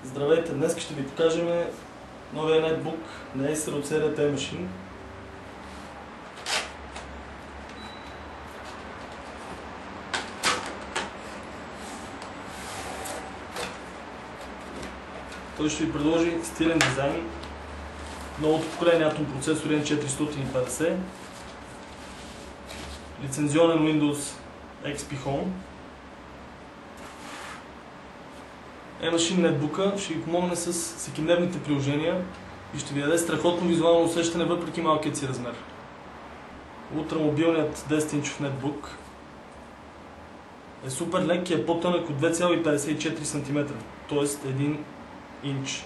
Здравейте! Днес ще ви покажем новия нетбук на Acer от серията E-Machine. Той ще ви предложи стилен дизайн, новото поколение Atom процесор N450, лицензионен Windows XP Home. E-Machine нетбука ще ви помогне с всекидневните приложения и ще ви даде страхотно визуално усещане въпреки малкият си размер. Ултрамобилният 10-инчов нетбук е супер лек и е по-тънък от 2,54 см, т.е. 1 инч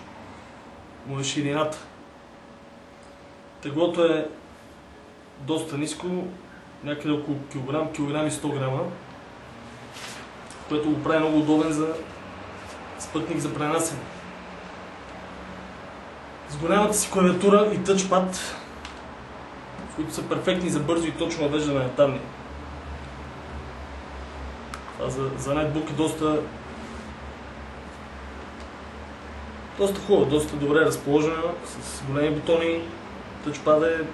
му е ширината. Теглото е доста ниско, някъде около килограм, килограм и 100 грама, което го прави много удобен за спътник за пренасене. С голямата си клавиатура и тъчпад, които са перфектни за бързо и точно въвеждане на данни. Това за нетбук е доста хубава, доста добре разположена, с големи бутони. Тъчпад е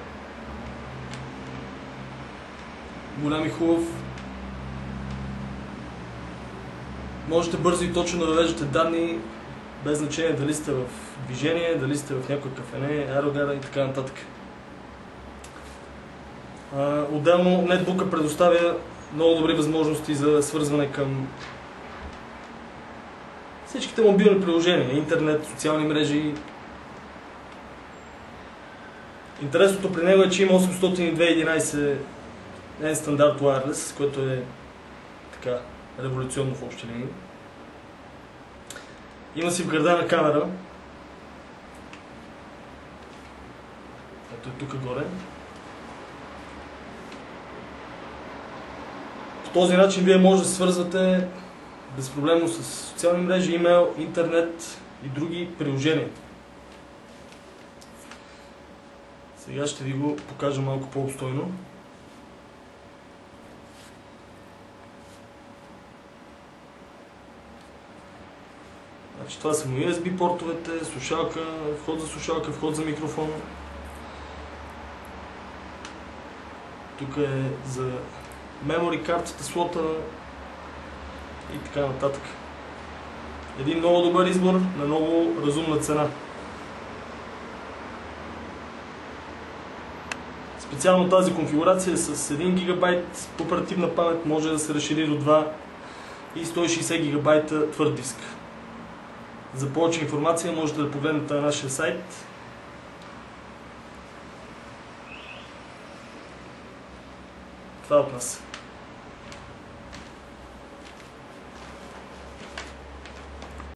голям и хубав. Можете бързо и точно да въвеждате данни, без значение дали сте в движение, дали сте в някой кафене, аерогара и така нататък. Отделно нетбука предоставя много добри възможности за свързване към всичките мобилни приложения, интернет, социални мрежи. Интересното при него е, че има 802.11 стандарт wireless, което е така революционно в общи линии. Има си вградена камера. Ето е тук горе. По този начин вие може да се свързвате безпроблемно с социални мрежи, имейл, интернет и други приложения. Сега ще ви го покажа малко по-обстойно. Значи, това са му USB портовете, слушалка, вход за слушалка, вход за микрофон. Тук е за memory картата, слота и така нататък. Един много добър избор на много разумна цена. Специално тази конфигурация с 1 ГБ оперативна памет може да се разшири до 2 и 160 ГБ твърд диск. За повече информация можете да погледнете на нашия сайт. Това е от нас.